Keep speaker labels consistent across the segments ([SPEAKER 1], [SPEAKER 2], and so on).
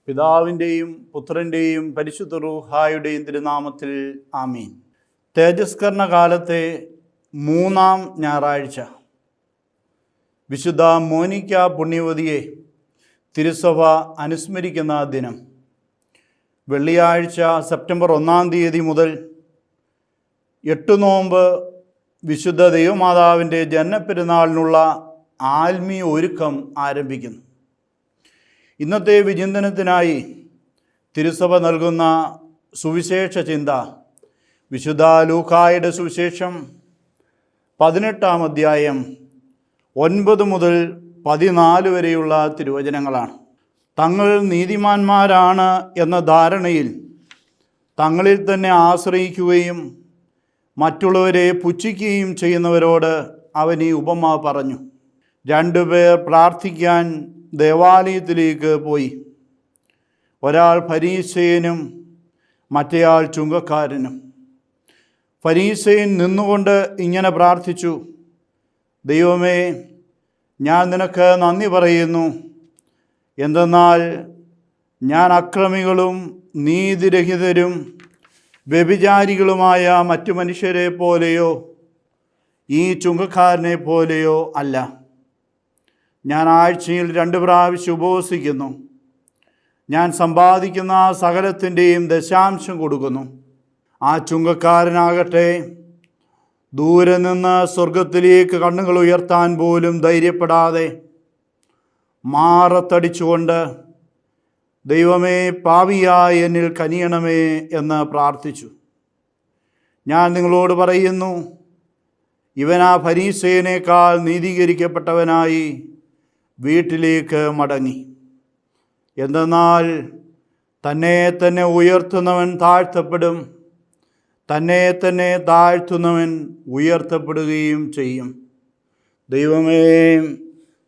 [SPEAKER 1] പിതാവിൻ്റെയും പുത്രൻ്റെയും പരിശുദ്ധ റൂഹായുടെയും തിരുനാമത്തിൽ ആമീൻ. തേജസ്കരണ കാലത്തെ 3-ാം ഞായറാഴ്ച വിശുദ്ധ മോനിക്ക പുണ്യവതിയെ തിരുസഭ അനുസ്മരിക്കുന്ന ദിനം. വെള്ളിയാഴ്ച സെപ്റ്റംബർ 1-ാം തീയതി മുതൽ 8 നോമ്പ് വിശുദ്ധ ദൈവമാതാവിൻ്റെ ജന്മപ്പെരുന്നാളിനുള്ള ആത്മീയ ഒരുക്കം ആരംഭിക്കുന്നു. ഇന്നത്തെ വിചിന്തനത്തിനായി തിരുസഭ നൽകുന്ന സുവിശേഷ ചിന്ത വിശുദ്ധ ലൂക്കായുടെ സുവിശേഷം 18-ാം അധ്യായം 9 മുതൽ 14 വരെയുള്ള തിരുവചനങ്ങളാണ്. തങ്ങൾ നീതിമാന്മാരാണ് എന്ന ധാരണയിൽ തങ്ങളിൽ തന്നെ ആശ്രയിക്കുകയും മറ്റുള്ളവരെ പുച്ഛിക്കുകയും ചെയ്യുന്നവരോട് അവൻ ഈ ഉപമ പറഞ്ഞു. 2 പേർ പ്രാർത്ഥിക്കാൻ ദേവാലയത്തിലേക്ക് പോയി. ഒരാൾ ഫരീസയനും മറ്റേയാൾ ചുങ്കക്കാരനും. ഫരീസയൻ നിന്നുകൊണ്ട് ഇങ്ങനെ പ്രാർത്ഥിച്ചു: ദൈവമേ, ഞാൻ നിനക്ക് നന്ദി പറയുന്നു, എന്തെന്നാൽ ഞാൻ അക്രമികളും നീതിരഹിതരും വ്യഭിചാരികളുമായ മറ്റു മനുഷ്യരെ പോലെയോ ഈ ചുങ്കക്കാരനെ പോലെയോ അല്ല. ഞാൻ ആഴ്ചയിൽ 2 പ്രാവശ്യം ഉപവസിക്കുന്നു. ഞാൻ സമ്പാദിക്കുന്ന സകലത്തിൻ്റെയും ദശാംശം കൊടുക്കുന്നു. ആ ചുങ്കക്കാരനാകട്ടെ ദൂരെ നിന്ന് സ്വർഗത്തിലേക്ക് കണ്ണുകൾ ഉയർത്താൻ പോലും ധൈര്യപ്പെടാതെ മാറത്തടിച്ചുകൊണ്ട് ദൈവമേ, പാപിയായ എന്നിൽ കനിയണമേ എന്ന് പ്രാർത്ഥിച്ചു. ഞാൻ നിങ്ങളോട് പറയുന്നു, ഇവൻ ആ ഫരീസയനേക്കാൾ നീതീകരിക്കപ്പെട്ടവനായി വീട്ടിലേക്ക് മടങ്ങി. എന്തെന്നാൽ തന്നെ തന്നെ ഉയർത്തുന്നവൻ താഴ്ത്തപ്പെടും, തന്നെ തന്നെ താഴ്ത്തുന്നവൻ ഉയർത്തപ്പെടുകയും ചെയ്യും. ദൈവമേ,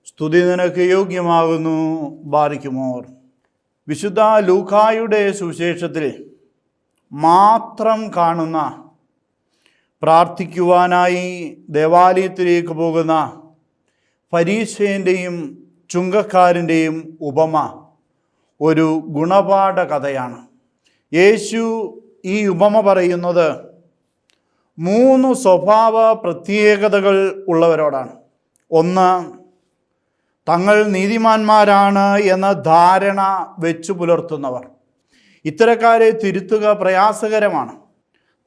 [SPEAKER 1] സ്തുതി നിനക്ക് യോഗ്യമാകുന്നു. ബാരിക്കുമോർ. വിശുദ്ധ ലൂക്കായുടെ സുവിശേഷത്തിൽ മാത്രം കാണുന്ന പ്രാർത്ഥിക്കുവാനായി ദേവാലയത്തിലേക്ക് പോകുന്ന ഫരീസയൻ്റെയും ചുങ്കക്കാരൻ്റെയും ഉപമ ഒരു ഗുണപാഠ കഥയാണ്. യേശു ഈ ഉപമ പറയുന്നത് 3 സ്വഭാവ പ്രത്യേകതകൾ ഉള്ളവരോടാണ്. 1, തങ്ങൾ നീതിമാന്മാരാണ് എന്ന ധാരണ വെച്ചു പുലർത്തുന്നവർ. ഇത്തരക്കാരെ തിരുത്തുക പ്രയാസകരമാണ്.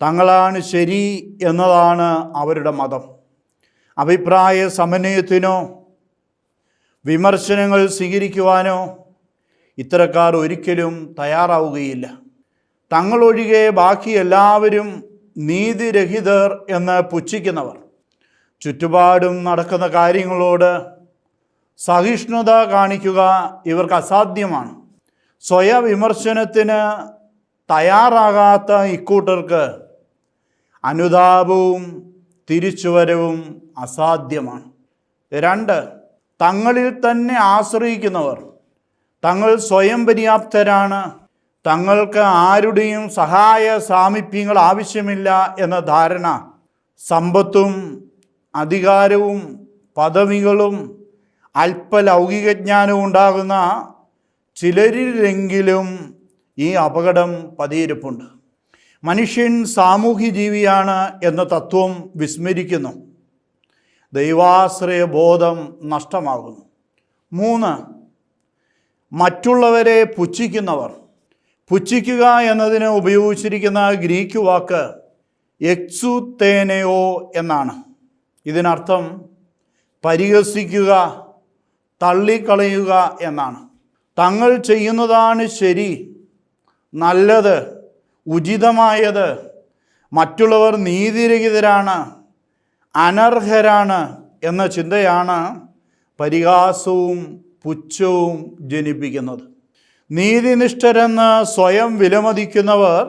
[SPEAKER 1] തങ്ങളാണ് ശരി എന്നതാണ് അവരുടെ മതം. അഭിപ്രായ സമന്വയത്തിനോ വിമർശനങ്ങൾ സ്വീകരിക്കുവാനോ ഇത്തരക്കാർ ഒരിക്കലും തയ്യാറാവുകയില്ല. തങ്ങളൊഴികെ ബാക്കി എല്ലാവരും നീതിരഹിതർ എന്ന് പുച്ഛിക്കുന്നവർ. ചുറ്റുപാടും നടക്കുന്ന കാര്യങ്ങളോട് സഹിഷ്ണുത കാണിക്കുക ഇവർക്ക് അസാധ്യമാണ്. സ്വയവിമർശനത്തിന് തയ്യാറാകാത്ത ഇക്കൂട്ടർക്ക് അനുതാപവും തിരിച്ചുവരവും അസാധ്യമാണ്. 2, തങ്ങളിൽ തന്നെ ആശ്രയിക്കുന്നവർ. തങ്ങൾ സ്വയം പര്യാപ്തരാണ്, തങ്ങൾക്ക് ആരുടെയും സഹായ സാമീപ്യങ്ങൾ ആവശ്യമില്ല എന്ന ധാരണ സമ്പത്തും അധികാരവും പദവികളും അല്പലൗകികജ്ഞാനവും ഉണ്ടാകുന്ന ചിലരിലെങ്കിലും ഈ അപകടം പതിയിരിപ്പുണ്ട്. മനുഷ്യൻ സാമൂഹ്യ ജീവിയാണ് എന്ന തത്വം വിസ്മരിക്കുന്നു. ദൈവാശ്രയ ബോധം നഷ്ടമാകുന്നു. 3, മറ്റുള്ളവരെ പുച്ഛിക്കുന്നവർ. പുച്ഛിക്കുക എന്നതിന് ഉപയോഗിച്ചിരിക്കുന്ന ഗ്രീക്ക് വാക്ക് എക്സുതേനയോ എന്നാണ്. ഇതിനർത്ഥം പരിഹസിക്കുക, തള്ളിക്കളയുക എന്നാണ്. തങ്ങൾ ചെയ്യുന്നതാണ് ശരി, നല്ലത്, ഉചിതമായത്. മറ്റുള്ളവർ നീതിരഹിതരാണ്, അനർഹരാണ് എന്ന ചിന്തയാണ് പരിഹാസവും പുച്ഛവും ജനിപ്പിക്കുന്നത്. നീതിനിഷ്ഠരെന്ന് സ്വയം വിലമതിക്കുന്നവർ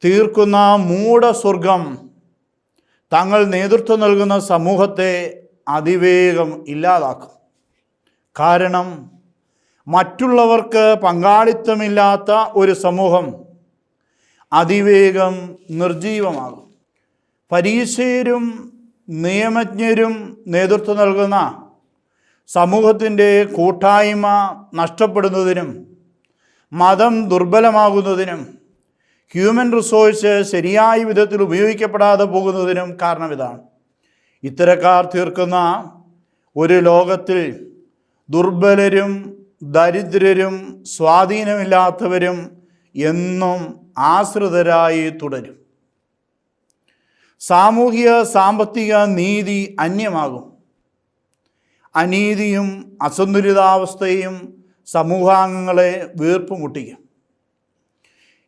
[SPEAKER 1] തീർക്കുന്ന മൂഢസ്വർഗം തങ്ങൾ നേതൃത്വം നൽകുന്ന സമൂഹത്തെ അതിവേഗം ഇല്ലാതാക്കും. കാരണം മറ്റുള്ളവർക്ക് പങ്കാളിത്തമില്ലാത്ത ഒരു സമൂഹം അതിവേഗം നിർജീവമാകും. ഫരീസയരും നിയമജ്ഞരും നേതൃത്വം നൽകുന്ന സമൂഹത്തിൻ്റെ കൂട്ടായ്മ നഷ്ടപ്പെടുന്നതിനും മതം ദുർബലമാകുന്നതിനും ഹ്യൂമൻ റിസോഴ്സ് ശരിയായ വിധത്തിൽ ഉപയോഗിക്കപ്പെടാതെ പോകുന്നതിനും കാരണം ഇതാണ്. ഇത്തരക്കാർ തീർക്കുന്ന ഒരു ലോകത്തിൽ ദുർബലരും ദരിദ്രരും സ്വാധീനമില്ലാത്തവരും എന്നും ആശ്രിതരായി തുടരും. സാമൂഹിക സാമ്പത്തിക നീതി അന്യമാകും. അനീതിയും അസന്തുലിതാവസ്ഥയും സമൂഹാംഗങ്ങളെ വീർപ്പുമുട്ടിക്കും.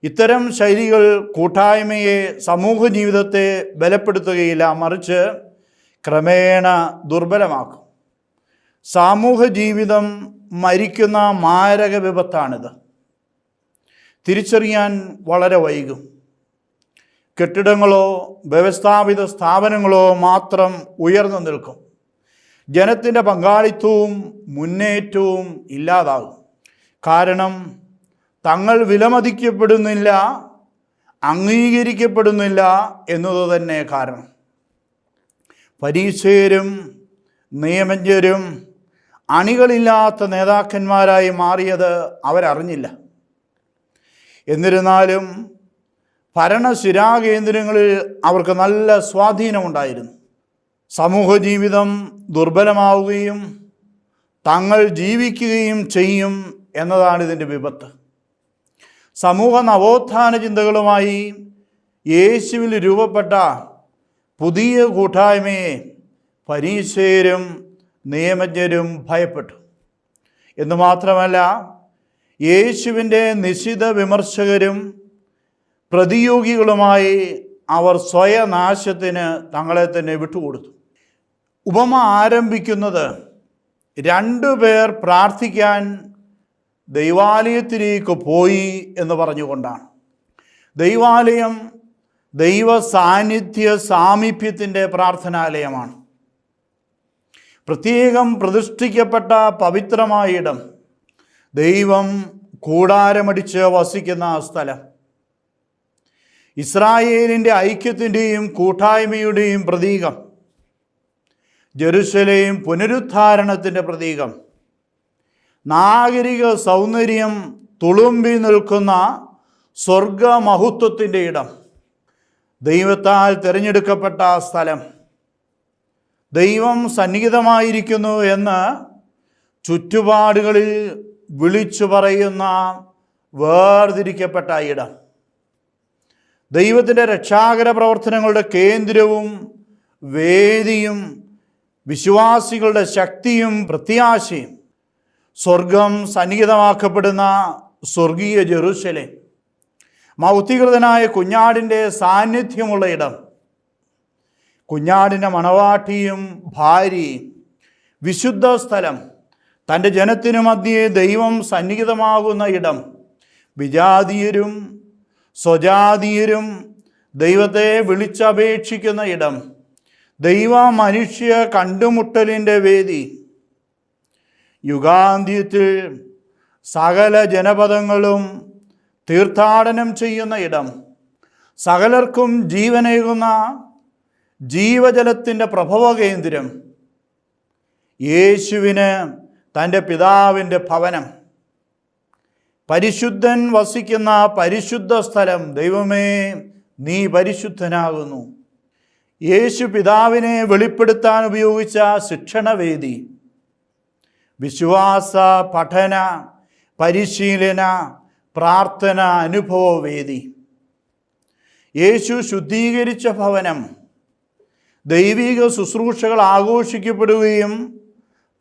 [SPEAKER 1] ഇത്തരം ശൈലികൾ കൂട്ടായ്മയെ, സമൂഹ ജീവിതത്തെ ബലപ്പെടുത്തുകയില്ല, മറിച്ച് ക്രമേണ ദുർബലമാക്കും. സാമൂഹ ജീവിതം മരിക്കുന്ന മാരക വിപത്താണിത്. തിരിച്ചറിയാൻ വളരെ വൈകും. കെട്ടിടങ്ങളോ വ്യവസ്ഥാപിത സ്ഥാപനങ്ങളോ മാത്രം ഉയർന്നു നിൽക്കും. ജനത്തിൻ്റെ പങ്കാളിത്തവും മുന്നേറ്റവും ഇല്ലാതാകും. കാരണം തങ്ങൾ വിലമതിക്കപ്പെടുന്നില്ല, അംഗീകരിക്കപ്പെടുന്നില്ല എന്നത് തന്നെ കാരണം. പരീശരും നിയമജ്ഞരും അണികളില്ലാത്ത നേതാക്കന്മാരായി മാറിയത് അവരറിഞ്ഞില്ല. എന്നിരുന്നാലും ഭരണശിരാകേന്ദ്രങ്ങളിൽ അവർക്ക് നല്ല സ്വാധീനമുണ്ടായിരുന്നു. സമൂഹ ജീവിതം ദുർബലമാവുകയും തങ്ങൾ ജീവിക്കുകയും ചെയ്യും എന്നതാണ് ഇതിൻ്റെ വിപത്ത്. സമൂഹ നവോത്ഥാന ചിന്തകളുമായി യേശുവിൽ രൂപപ്പെട്ട പുതിയ കൂട്ടായ്മയെ പരീശരും നിയമജ്ഞരും ഭയപ്പെട്ടു. എന്ന് മാത്രമല്ല, യേശുവിൻ്റെ നിശിത വിമർശകരും പ്രതിയോഗികളുമായി അവർ സ്വയനാശത്തിന് തങ്ങളെ തന്നെ വിട്ടുകൊടുത്തു. ഉപമ ആരംഭിക്കുന്നത് 2 പേർ പ്രാർത്ഥിക്കാൻ ദൈവാലയത്തിലേക്ക് പോയി എന്ന് പറഞ്ഞുകൊണ്ടാണ്. ദൈവാലയം ദൈവ സാന്നിധ്യ സാമീപ്യത്തിൻ്റെ പ്രാർത്ഥനാലയമാണ്. പ്രത്യേകം പ്രതിഷ്ഠിക്കപ്പെട്ട പവിത്രമായ ഇടം, ദൈവം കൂടാരമടിച്ച് വസിക്കുന്ന സ്ഥലം, ഇസ്രായേലിൻ്റെ ഐക്യത്തിൻ്റെയും കൂട്ടായ്മയുടെയും പ്രതീകം, ജെറുസലേം പുനരുദ്ധാരണത്തിൻ്റെ പ്രതീകം, നാഗരിക സൗന്ദര്യം തുളുമ്പി നിൽക്കുന്ന സ്വർഗമഹത്വത്തിൻ്റെ ഇടം, ദൈവത്താൽ തിരഞ്ഞെടുക്കപ്പെട്ട സ്ഥലം, ദൈവം സന്നിഹിതമായിരിക്കുന്നു എന്ന് ചുറ്റുപാടുകളിൽ വിളിച്ചു പറയുന്ന വേർതിരിക്കപ്പെട്ട ഇടം, ദൈവത്തിൻ്റെ രക്ഷാകര പ്രവർത്തനങ്ങളുടെ കേന്ദ്രവും വേദിയും വിശ്വാസികളുടെ ശക്തിയും പ്രത്യാശയും, സ്വർഗം സന്നിഹിതമാക്കപ്പെടുന്ന സ്വർഗീയ ജെറുസലേം, മൗക്തികൃതനായ കുഞ്ഞാടിൻ്റെ സാന്നിധ്യമുള്ള ഇടം, കുഞ്ഞാടിൻ്റെ മണവാട്ടിയും ഭാര്യയും, വിശുദ്ധ സ്ഥലം, തൻ്റെ ജനത്തിനു മധ്യേ ദൈവം സന്നിഹിതമാകുന്ന ഇടം, വിജാതീയരും സ്വജാതീയരും ദൈവത്തെ വിളിച്ചപേക്ഷിക്കുന്ന ഇടം, ദൈവ മനുഷ്യ കണ്ടുമുട്ടലിൻ്റെ വേദി, യുഗാന്ത്യത്തിൽ സകല ജനപദങ്ങളും തീർത്ഥാടനം ചെയ്യുന്ന ഇടം, സകലർക്കും ജീവനേകുന്ന ജീവജലത്തിൻ്റെ പ്രഭവ കേന്ദ്രം, യേശുവിന് തൻ്റെ പിതാവിൻ്റെ ഭവനം, പരിശുദ്ധൻ വസിക്കുന്ന പരിശുദ്ധ സ്ഥലം, ദൈവമേ നീ പരിശുദ്ധനാകുന്നു, യേശു പിതാവിനെ വെളിപ്പെടുത്താൻ ഉപയോഗിച്ച ശിക്ഷണവേദി, വിശ്വാസ പഠന പരിശീലന പ്രാർത്ഥന അനുഭവവേദി, യേശു ശുദ്ധീകരിച്ച ഭവനം, ദൈവിക ശുശ്രൂഷകൾ ആഘോഷിക്കപ്പെടുകയും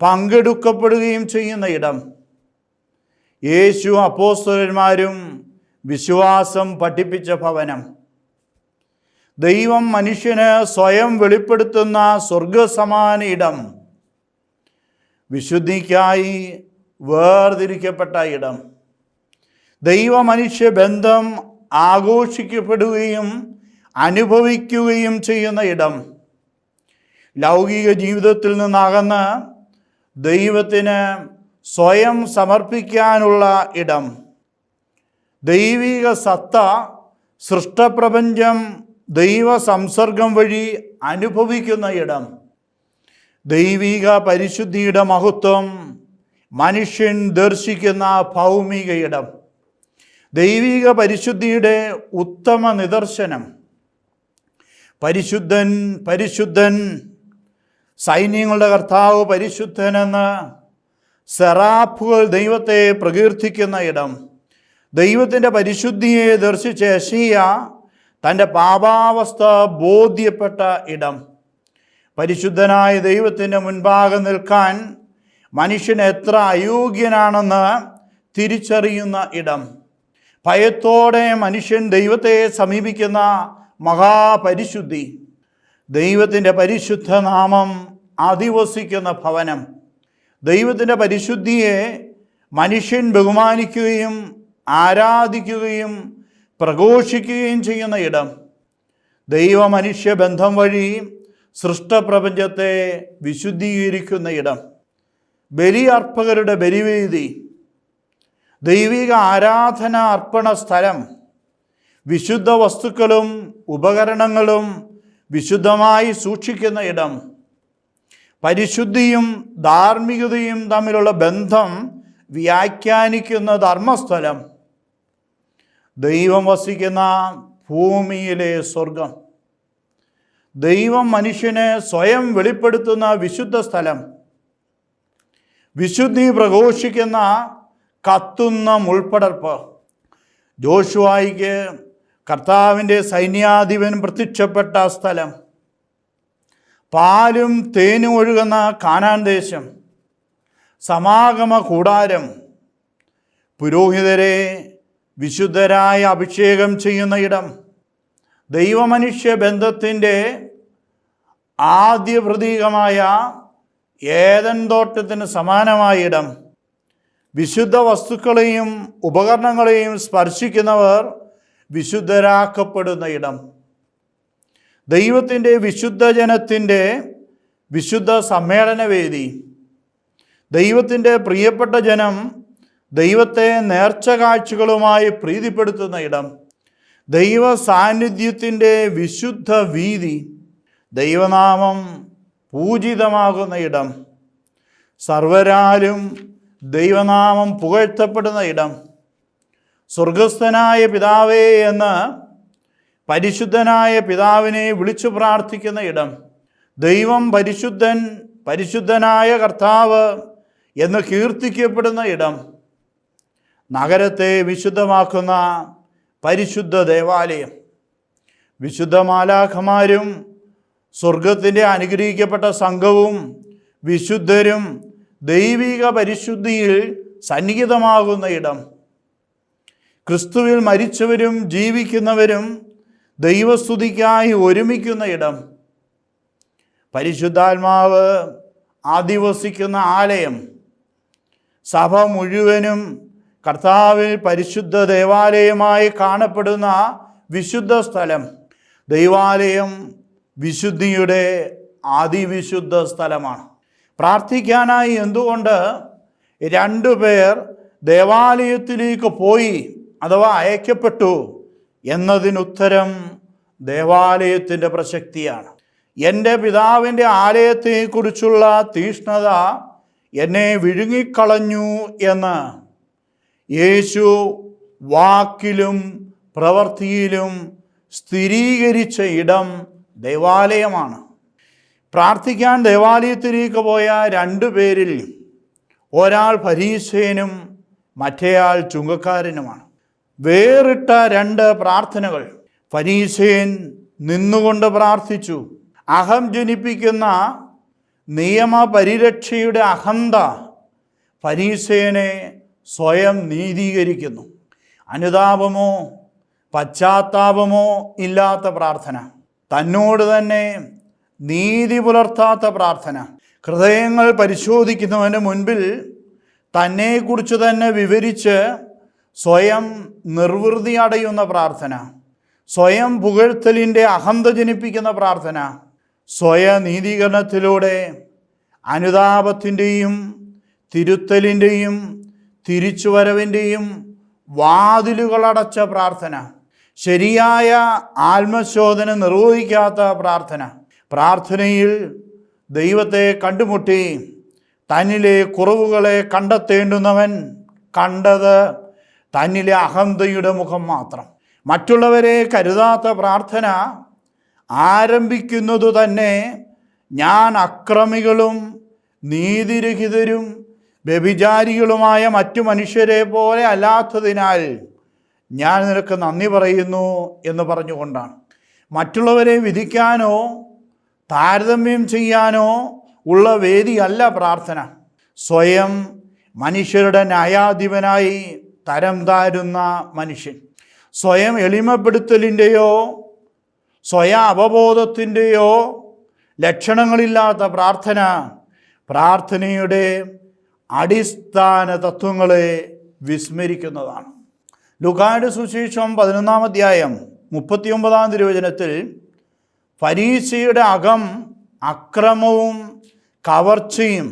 [SPEAKER 1] പങ്കെടുക്കപ്പെടുകയും ചെയ്യുന്ന ഇടം, യേശു അപ്പോസ്തലന്മാരും വിശ്വാസം പഠിപ്പിച്ച ഭവനം, ദൈവം മനുഷ്യന് സ്വയം വെളിപ്പെടുത്തുന്ന സ്വർഗസമാന ഇടം, വിശുദ്ധിക്കായി വേർതിരിക്കപ്പെട്ട ഇടം, ദൈവ മനുഷ്യ ബന്ധം ആഘോഷിക്കപ്പെടുകയും അനുഭവിക്കുകയും ചെയ്യുന്ന ഇടം, ലൗകിക ജീവിതത്തിൽ നിന്നകന്ന് ദൈവത്തിന് സ്വയം സമർപ്പിക്കാനുള്ള ഇടം, ദൈവിക സത്ത സൃഷ്ടപ്രപഞ്ചം ദൈവ സംസർഗം വഴി അനുഭവിക്കുന്ന ഇടം, ദൈവിക പരിശുദ്ധിയുടെ മഹത്വം മനുഷ്യൻ ദർശിക്കുന്ന ഭൗമിക ഇടം. ദൈവിക പരിശുദ്ധിയുടെ ഉത്തമ നിദർശനം. പരിശുദ്ധൻ പരിശുദ്ധൻ, സൈന്യങ്ങളുടെ കർത്താവ് പരിശുദ്ധനെന്ന് സെറാഫുകൾ ദൈവത്തെ പ്രകീർത്തിക്കുന്ന ഇടം. ദൈവത്തിൻ്റെ പരിശുദ്ധിയെ ദർശിച്ച യെശയ്യാ തൻ്റെ പാപാവസ്ഥ ബോധ്യപ്പെട്ട ഇടം. പരിശുദ്ധനായ ദൈവത്തിൻ്റെ മുൻപാകെ നിൽക്കാൻ മനുഷ്യൻ എത്ര അയോഗ്യനാണെന്ന് തിരിച്ചറിയുന്ന ഇടം. ഭയത്തോടെ മനുഷ്യൻ ദൈവത്തെ സമീപിക്കുന്ന മഹാപരിശുദ്ധി. ദൈവത്തിൻ്റെ പരിശുദ്ധ നാമം അധിവസിക്കുന്ന ഭവനം. ദൈവത്തിൻ്റെ പരിശുദ്ധിയെ മനുഷ്യൻ ബഹുമാനിക്കുകയും ആരാധിക്കുകയും പ്രഘോഷിക്കുകയും ചെയ്യുന്ന ഇടം. ദൈവ മനുഷ്യ ബന്ധം വഴി സൃഷ്ടപ്രപഞ്ചത്തെ വിശുദ്ധീകരിക്കുന്ന ഇടം. ബലി അർപ്പകരുടെ ബലിവേദി. ദൈവിക ആരാധന അർപ്പണ സ്ഥലം. വിശുദ്ധ വസ്തുക്കളും ഉപകരണങ്ങളും വിശുദ്ധമായി സൂക്ഷിക്കുന്ന ഇടം. പരിശുദ്ധിയും ധാർമ്മികതയും തമ്മിലുള്ള ബന്ധം വ്യാഖ്യാനിക്കുന്ന ധർമ്മസ്ഥലം. ദൈവം വസിക്കുന്ന ഭൂമിയിലെ സ്വർഗം. ദൈവം മനുഷ്യനെ സ്വയം വെളിപ്പെടുത്തുന്ന വിശുദ്ധ സ്ഥലം. വിശുദ്ധി പ്രഘോഷിക്കുന്ന കത്തുന്ന മുൾപ്പടർപ്പ്. ജോഷുവായിക്ക് കർത്താവിൻ്റെ സൈന്യാധിപൻ പ്രത്യക്ഷപ്പെട്ട സ്ഥലം. പാലും തേനും ഒഴുകുന്ന കാനാൻ ദേശം. സമാഗമ കൂടാരം. പുരോഹിതരെ വിശുദ്ധരായി അഭിഷേകം ചെയ്യുന്ന ഇടം. ദൈവമനുഷ്യ ബന്ധത്തിൻ്റെ ആദ്യ പ്രതീകമായ ഏദൻ തോട്ടത്തിന് സമാനമായ ഇടം. വിശുദ്ധ വസ്തുക്കളെയും ഉപകരണങ്ങളെയും സ്പർശിക്കുന്നവർ വിശുദ്ധരാക്കപ്പെടുന്ന ഇടം. ദൈവത്തിൻ്റെ വിശുദ്ധ ജനത്തിൻ്റെ വിശുദ്ധ സമ്മേളനവേദി. ദൈവത്തിൻ്റെ പ്രിയപ്പെട്ട ജനം ദൈവത്തെ നേർച്ച കാഴ്ചകളുമായി പ്രീതിപ്പെടുത്തുന്ന ഇടം. ദൈവ സാന്നിധ്യത്തിൻ്റെ വിശുദ്ധ വീതി. ദൈവനാമം പൂജിതമാകുന്ന ഇടം. സർവരാലും ദൈവനാമം പുകഴ്ത്തപ്പെടുന്ന ഇടം. സ്വർഗസ്ഥനായ പിതാവേ എന്ന് പരിശുദ്ധനായ പിതാവിനെ വിളിച്ചു പ്രാർത്ഥിക്കുന്ന ഇടം. ദൈവം പരിശുദ്ധൻ, പരിശുദ്ധനായ കർത്താവ് എന്ന് കീർത്തിക്കപ്പെടുന്ന ഇടം. നഗരത്തെ വിശുദ്ധമാക്കുന്ന പരിശുദ്ധ ദേവാലയം. വിശുദ്ധ മാലാഖമാരും സ്വർഗത്തിൻ്റെ അനുഗ്രഹിക്കപ്പെട്ട സംഘവും വിശുദ്ധരും ദൈവിക പരിശുദ്ധിയിൽ സന്നിഹിതമാകുന്ന ഇടം. ക്രിസ്തുവിൽ മരിച്ചവരും ജീവിക്കുന്നവരും ദൈവസ്തുതിക്കായി ഒരുമിക്കുന്ന ഇടം. പരിശുദ്ധാത്മാവ് അധിവസിക്കുന്ന ആലയം. സഭ മുഴുവനും കർത്താവിൽ പരിശുദ്ധ ദേവാലയമായി കാണപ്പെടുന്ന വിശുദ്ധ സ്ഥലം. ദൈവാലയം വിശുദ്ധിയുടെ അതിവിശുദ്ധ സ്ഥലമാണ്. പ്രാർത്ഥിക്കാനായി എന്തുകൊണ്ട് 2 പേർ ദേവാലയത്തിലേക്ക് പോയി അഥവാ അയക്കപ്പെട്ടു എന്നതിനുത്തരം ദേവാലയത്തിൻ്റെ പ്രസക്തിയാണ്. എൻ്റെ പിതാവിൻ്റെ ആലയത്തെക്കുറിച്ചുള്ള തീഷ്ണത എന്നെ വിഴുങ്ങിക്കളഞ്ഞു എന്ന് യേശു വാക്കിലും പ്രവൃത്തിയിലും സ്ഥിരീകരിച്ച ഇടം ദേവാലയമാണ്. പ്രാർത്ഥിക്കാൻ ദേവാലയത്തിലേക്ക് പോയ 2 പേരിൽ ഒരാൾ ഫരീസേനും മറ്റേയാൾ ചുങ്കക്കാരനുമാണ്. വേറിട്ട 2 പ്രാർത്ഥനകൾ. ഫരീസേൻ നിന്നുകൊണ്ട് പ്രാർത്ഥിച്ചു. അഹം ജനിപ്പിക്കുന്ന നിയമപരിരക്ഷയുടെ അഹന്ത ഫരീസേനെ സ്വയം നീതീകരിക്കുന്നു. അനുതാപമോ പശ്ചാത്താപമോ ഇല്ലാത്ത പ്രാർത്ഥന. തന്നോട് തന്നെ നീതി പുലർത്താത്ത പ്രാർത്ഥന. ഹൃദയങ്ങൾ പരിശോധിക്കുന്നവന് മുൻപിൽ തന്നെക്കുറിച്ച് തന്നെ വിവരിച്ച് സ്വയം നിർവൃതി അടയുന്ന പ്രാർത്ഥന. സ്വയം പുകഴ്ത്തലിൻ്റെ അഹന്ത ജനിപ്പിക്കുന്ന പ്രാർത്ഥന. സ്വയനീതീകരണത്തിലൂടെ അനുതാപത്തിൻ്റെയും തിരുത്തലിൻ്റെയും തിരിച്ചുവരവിൻ്റെയും വാതിലുകളടച്ച പ്രാർത്ഥന. ശരിയായ ആത്മശോധന നിർവഹിക്കാത്ത പ്രാർത്ഥന. പ്രാർത്ഥനയിൽ ദൈവത്തെ കണ്ടുമുട്ടി തന്നിലെ കുറവുകളെ കണ്ടെത്തേണ്ടുന്നവൻ കണ്ടത് തന്നിലെ അഹന്തയുടെ മുഖം മാത്രം. മറ്റുള്ളവരെ കരുതാത്ത പ്രാർത്ഥന ആരംഭിക്കുന്നതു തന്നെ ഞാൻ അക്രമികളും നീതിരഹിതരും വ്യഭിചാരികളുമായ മറ്റു മനുഷ്യരെ പോലെ അല്ലാത്തതിനാൽ ഞാൻ നിനക്ക് നന്ദി പറയുന്നു എന്ന് പറഞ്ഞുകൊണ്ടാണ്. മറ്റുള്ളവരെ വിധിക്കാനോ താരതമ്യം ചെയ്യാനോ ഉള്ള വേദിയല്ല പ്രാർത്ഥന. സ്വയം മനുഷ്യരുടെ ന്യായാധിപനായി തരം താരുന്ന മനുഷ്യൻ, സ്വയം എളിമപ്പെടുത്തലിൻ്റെയോ സ്വയം അവബോധത്തിൻ്റെയോ ലക്ഷണങ്ങളില്ലാത്ത പ്രാർത്ഥനയുടെ അടിസ്ഥാന തത്വങ്ങളെ വിസ്മരിക്കുന്നതാണ്. ലൂക്കായുടെ സുവിശേഷം 11-ാം അധ്യായം 39-ാം തിരുവചനത്തിൽ ഫരീസിയുടെ അകം അക്രമവും കവർച്ചയും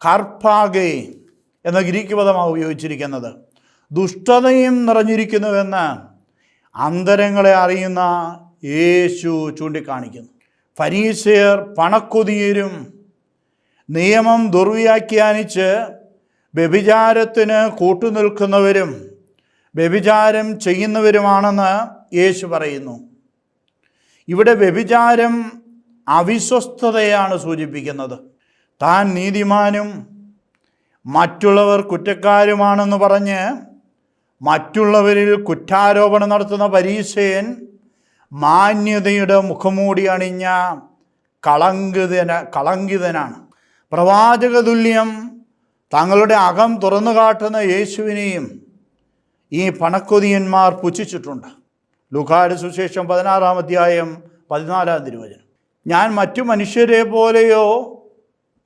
[SPEAKER 1] കർപ്പാകെ എന്ന ഗ്രീക്ക് പദമാണ് ഉപയോഗിച്ചിരിക്കുന്നത്. ദുഷ്ടതയും നിറഞ്ഞിരിക്കുന്നുവെന്ന് അന്തരങ്ങളെ അറിയുന്ന യേശു ചൂണ്ടിക്കാണിക്കുന്നു. ഫരീസിയർ പണക്കൊതിയരും നിയമം ദുർവ്യാഖ്യാനിച്ച് വ്യഭിചാരത്തിന് കൂട്ടുനിൽക്കുന്നവരും വ്യഭിചാരം ചെയ്യുന്നവരുമാണെന്ന് യേശു പറയുന്നു. ഇവിടെ വ്യഭിചാരം അവിശ്വസ്തതയാണ് സൂചിപ്പിക്കുന്നത്. താൻ നീതിമാനും മറ്റുള്ളവർ കുറ്റക്കാരുമാണെന്ന് പറഞ്ഞ് മറ്റുള്ളവരിൽ കുറ്റാരോപണം നടത്തുന്ന പരീശയൻ മാന്യതയുടെ മുഖംമൂടി അണിഞ്ഞ കളങ്കിതനാണ്. പ്രവാചകതുല്യം തങ്ങളുടെ അകം തുറന്നു കാട്ടുന്ന യേശുവിനെയും ഈ പണക്കൊതിയന്മാർ പുച്ഛിച്ചിട്ടുണ്ട്. ലൂക്കായുടെ സുവിശേഷം 16-ാം അധ്യായം 14-ാം തിരുവചനം. ഞാൻ മറ്റു മനുഷ്യരെ പോലെയോ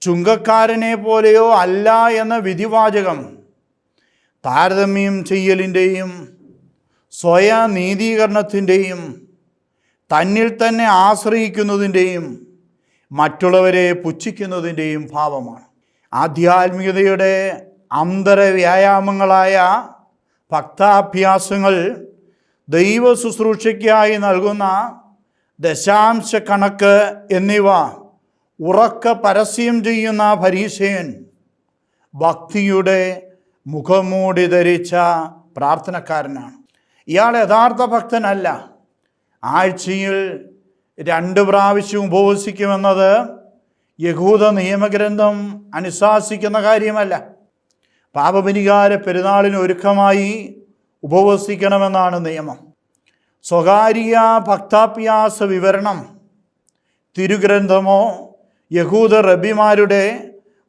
[SPEAKER 1] ചുങ്കക്കാരനെ പോലെയോ അല്ല എന്ന വിധിവാചകം താരതമ്യം ചെയ്യലിൻ്റെയും സ്വയനീതീകരണത്തിൻ്റെയും തന്നിൽ തന്നെ ആശ്രയിക്കുന്നതിൻ്റെയും മറ്റുള്ളവരെ പുച്ഛിക്കുന്നതിൻ്റെയും ഭാവമാണ്. ആധ്യാത്മികതയുടെ അന്തരവ്യായാമങ്ങളായ ഭക്താഭ്യാസങ്ങൾ, ദൈവ ശുശ്രൂഷയ്ക്കായി നൽകുന്ന ദശാംശ കണക്ക് എന്നിവ ഉറക്ക പരസ്യം ചെയ്യുന്ന ഫരീസയൻ ഭക്തിയുടെ മുഖംമൂടി ധരിച്ച പ്രാർത്ഥനക്കാരനാണ്. ഇയാൾ യഥാർത്ഥ ഭക്തനല്ല. ആഴ്ചയിൽ 2 പ്രാവശ്യം ഉപവസിക്കുമെന്നത് യഹൂദ നിയമഗ്രന്ഥം അനുശാസിക്കുന്ന കാര്യമല്ല. പാപപരിഹാര പെരുന്നാളിന് ഒരുക്കമായി ഉപവസിക്കണമെന്നാണ് നിയമം. സ്വകാര്യ ഭക്താഭ്യാസ വിവരണം തിരുഗ്രന്ഥമോ യഹൂദ റബ്ബിമാരുടെ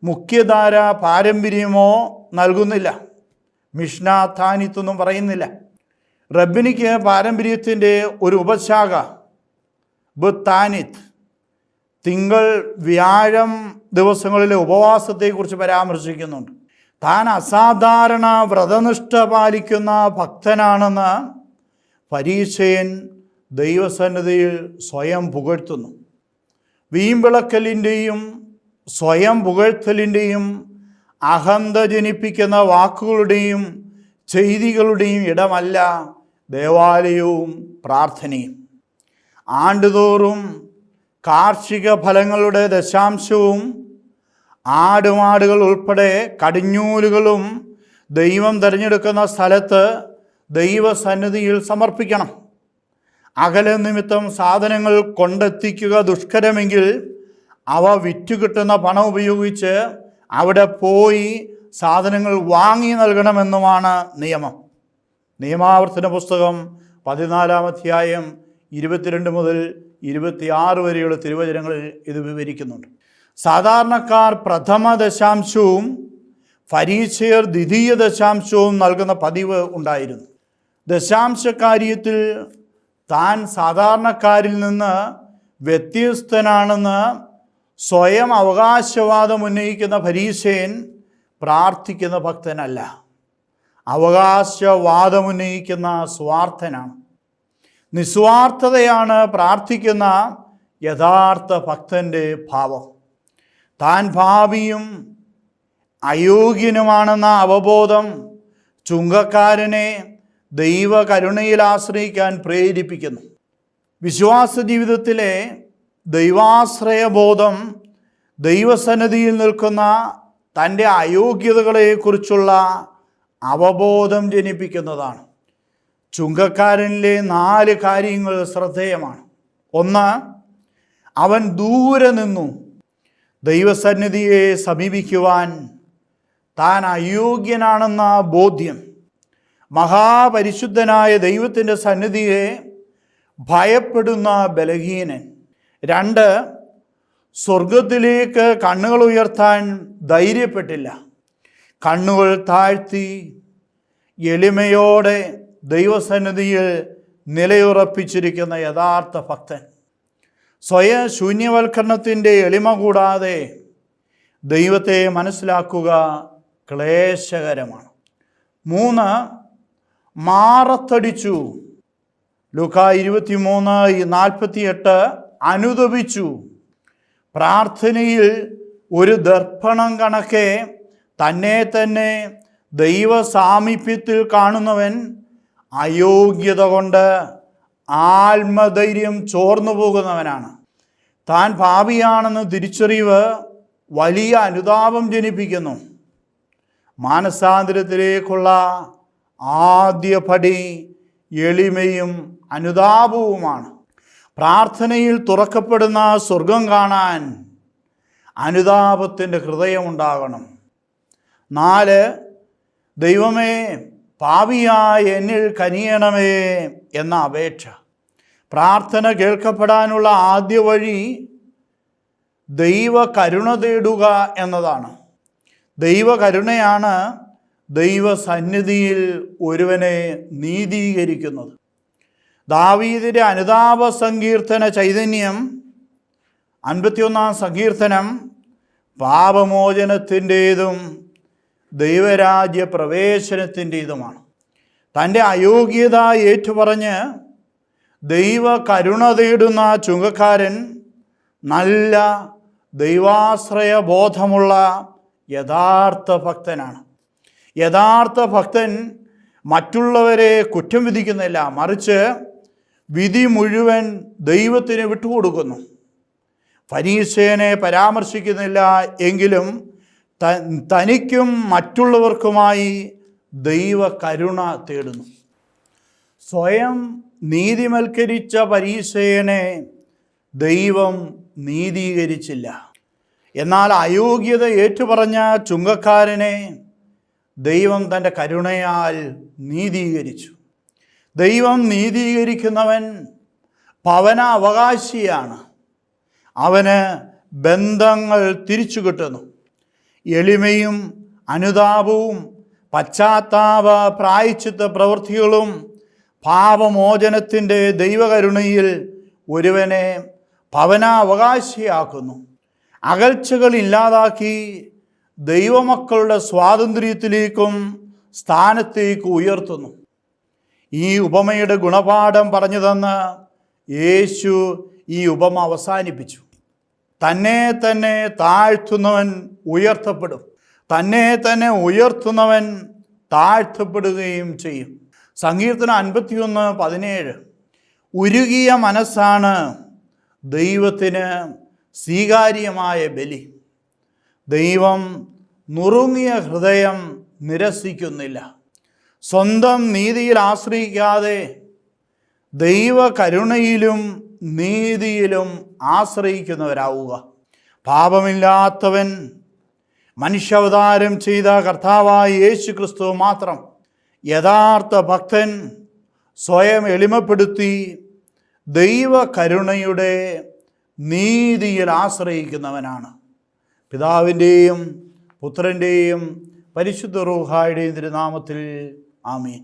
[SPEAKER 1] മുഖ്യധാര പാരമ്പര്യമോ നൽകുന്നില്ല. മിഷ്ന താനിത്തൊന്നും പറയുന്നില്ല. റബ്ബിനിക്ക് പാരമ്പര്യത്തിൻ്റെ ഒരു ഉപശാഖ ബത്താനിത്ത് തിങ്കൾ വ്യാഴം ദിവസങ്ങളിലെ ഉപവാസത്തെക്കുറിച്ച് പരാമർശിക്കുന്നുണ്ട്. താൻ അസാധാരണ വ്രതനിഷ്ഠ പാലിക്കുന്ന ഭക്തനാണെന്ന് ഫരീസയൻ ദൈവസന്നിധിയിൽ സ്വയം പുകഴ്ത്തുന്നു. വീമ്പിളക്കലിൻ്റെയും സ്വയം പുകഴ്ത്തലിൻ്റെയും അഹന്ത ജനിപ്പിക്കുന്ന വാക്കുകളുടെയും ചെയ്തികളുടെയും ഇടമല്ല ദേവാലയവും പ്രാർത്ഥനയും. ആണ്ടുതോറും കാർഷിക ഫലങ്ങളുടെ ദശാംശവും ആടുമാടുകൾ ഉൾപ്പെടെ കടിഞ്ഞൂലുകളും ദൈവം തിരഞ്ഞെടുക്കുന്ന സ്ഥലത്ത് ദൈവസന്നിധിയിൽ സമർപ്പിക്കണം. അകല നിമിത്തം സാധനങ്ങൾ കൊണ്ടെത്തിക്കുക ദുഷ്കരമെങ്കിൽ അവ വിറ്റുകിട്ടുന്ന പണം ഉപയോഗിച്ച് അവിടെ പോയി സാധനങ്ങൾ വാങ്ങി നൽകണമെന്നുമാണ് നിയമം. നിയമാവർത്തന പുസ്തകം 14-ാം അധ്യായം 22 മുതൽ 26 വരെയുള്ള തിരുവചനങ്ങളിൽ ഇത് വിവരിക്കുന്നുണ്ട്. സാധാരണക്കാർ പ്രഥമ ദശാംശവും ഫരീസയർ ദ്വിതീയ ദശാംശവും നൽകുന്ന പതിവ് ഉണ്ടായിരുന്നു. ദശാംശ കാര്യത്തിൽ താൻ സാധാരണക്കാരിൽ നിന്ന് വ്യത്യസ്തനാണെന്ന് സ്വയം അവകാശവാദം ഉന്നയിക്കുന്ന ഫരീസയൻ പ്രാർത്ഥിക്കുന്ന ഭക്തനല്ല. അവകാശവാദമുന്നയിക്കുന്ന സ്വാർത്ഥനാണ്. നിസ്വാർത്ഥതയാണ് പ്രാർത്ഥിക്കുന്ന യഥാർത്ഥ ഭക്തൻ്റെ ഭാവം. താൻ ഭാവിയും അയോഗ്യനുമാണെന്ന അവബോധം ചുങ്കക്കാരനെ ദൈവകരുണയിൽ ആശ്രയിക്കാൻ പ്രേരിപ്പിക്കുന്നു. വിശ്വാസ ജീവിതത്തിലെ ദൈവാശ്രയബോധം ദൈവസന്നിധിയിൽ നിൽക്കുന്ന തൻ്റെ അയോഗ്യതകളെക്കുറിച്ചുള്ള അവബോധം ജനിപ്പിക്കുന്നതാണ്. ചുങ്കക്കാരനിലെ 4 കാര്യങ്ങൾ ശ്രദ്ധേയമാണ്. 1, അവൻ ദൂരെ നിന്നു ദൈവസന്നിധിയെ സമീപിക്കുവാൻ. താൻ അയോഗ്യനാണെന്ന ബോധ്യം. മഹാപരിശുദ്ധനായ ദൈവത്തിൻ്റെ സന്നിധിയെ ഭയപ്പെടുന്ന ബലഹീനൻ. 2, സ്വർഗത്തിലേക്ക് കണ്ണുകൾ ഉയർത്താൻ ധൈര്യപ്പെട്ടില്ല. കണ്ണുകൾ താഴ്ത്തി എളിമയോടെ ദൈവസന്നിധിയിൽ നിലയുറപ്പിച്ചിരിക്കുന്ന യഥാർത്ഥ ഭക്തൻ. സ്വയം ശൂന്യവൽക്കരണത്തിൻ്റെ എളിമ കൂടാതെ ദൈവത്തെ മനസ്സിലാക്കുക ക്ലേശകരമാണ്. 3, മാറത്തടിച്ചു. ലൂക്കാ 23:48 അനുതപിച്ചു. പ്രാർത്ഥനയിൽ ഒരു ദർപ്പണം കണക്കെ തന്നെ തന്നെ ദൈവ സാമീപ്യത്തിൽ കാണുന്നവൻ അയോഗ്യത കൊണ്ട് ആത്മധൈര്യം ചോർന്നു പോകുന്നവനാണ്. താൻ പാപിയാണെന്ന് തിരിച്ചറിവ് വലിയ അനുതാപം ജനിപ്പിക്കുന്നു. മാനസാന്തരത്തിലേക്കുള്ള ആദ്യ പടി എളിമയും അനുതാപവുമാണ്. പ്രാർത്ഥനയിൽ തുറക്കപ്പെടുന്ന സ്വർഗം കാണാൻ അനുതാപത്തിൻ്റെ ഹൃദയമുണ്ടാകണം. 4, ദൈവമേ പാപിയായ എന്നിൽ കനിയണമേ എന്ന അപേക്ഷ. പ്രാർത്ഥന കേൾക്കപ്പെടാനുള്ള ആദ്യ വഴി ദൈവ കരുണ തേടുക എന്നതാണ്. ദൈവകരുണയാണ് ദൈവസന്നിധിയിൽ ഒരുവനെ നീതീകരിക്കുന്നത്. ദാവീദിൻ്റെ അനുതാപ സങ്കീർത്തന ചൈതന്യം 51-ാം സങ്കീർത്തനം പാപമോചനത്തിൻ്റേതും ദൈവരാജ്യ പ്രവേശനത്തിൻ്റേതുമാണ്. തൻ്റെ അയോഗ്യത ഏറ്റുപറഞ്ഞ് ദൈവ കരുണ തേടുന്ന ചുങ്കക്കാരൻ നല്ല ദൈവാശ്രയ ബോധമുള്ള യഥാർത്ഥ ഭക്തനാണ്. യഥാർത്ഥ ഭക്തൻ മറ്റുള്ളവരെ കുറ്റം വിധിക്കുന്നില്ല, മറിച്ച് വിധി മുഴുവൻ ദൈവത്തിന് വിട്ടുകൊടുക്കുന്നു. ഫരീസേനെ പരാമർശിക്കുന്നില്ല എങ്കിലും തനിക്കും മറ്റുള്ളവർക്കുമായി ദൈവ കരുണ തേടുന്നു. സ്വയം നീതിവൽക്കരിച്ച ഫരീസേനെ ദൈവം നീതീകരിച്ചില്ല. എന്നാൽ അയോഗ്യത ഏറ്റുപറഞ്ഞ ചുങ്കക്കാരനെ ദൈവം തൻ്റെ കരുണയാൽ നീതീകരിച്ചു. ദൈവം നീതീകരിക്കുന്നവൻ ഭവന അവകാശിയാണ്. അവന് ബന്ധങ്ങൾ തിരിച്ചു കിട്ടുന്നു. എളിമയും അനുതാപവും പശ്ചാത്താപ പ്രായശ്ചിത്ത പ്രവൃത്തികളും പാപമോചനത്തിൻ്റെ ദൈവകരുണയിൽ ഒരുവനെ ഭവനാവകാശിയാക്കുന്നു. അകൽച്ചകൾ ഇല്ലാതാക്കി ദൈവമക്കളുടെ സ്വാതന്ത്ര്യത്തിലേക്കും സ്ഥാനത്തേക്കും ഉയർത്തുന്നു. ഈ ഉപമയുടെ ഗുണപാഠം പറഞ്ഞു തന്ന് യേശു ഈ ഉപമ അവസാനിപ്പിച്ചു. തന്നെ തന്നെ താഴ്ത്തുന്നവൻ ഉയർത്തപ്പെടും, തന്നെ തന്നെ ഉയർത്തുന്നവൻ താഴ്ത്തപ്പെടുകയും ചെയ്യും. സങ്കീർത്തനം 51:17 ഉരുകിയ മനസ്സാണ് ദൈവത്തിന് സ്വീകാര്യമായ ബലി. ദൈവം നുറുങ്ങിയ ഹൃദയം നിരസിക്കുന്നില്ല. സ്വന്തം നീതിയിൽ ആശ്രയിക്കാതെ ദൈവ കരുണയിലും നീതിയിലും ആശ്രയിക്കുന്നവരാവുക. പാപമില്ലാത്തവൻ മനുഷ്യാവതാരം ചെയ്ത കർത്താവായ യേശു ക്രിസ്തു മാത്രം യഥാർത്ഥ ഭക്തൻ. സ്വയം എളിമപ്പെടുത്തി ദൈവ കരുണയുടെ നീതിയിൽ ആശ്രയിക്കുന്നവനാണ്. പിതാവിൻ്റെയും പുത്രൻ്റെയും പരിശുദ്ധ റൂഹായുടെയും തിരുനാമത്തിൽ ആമീൻ.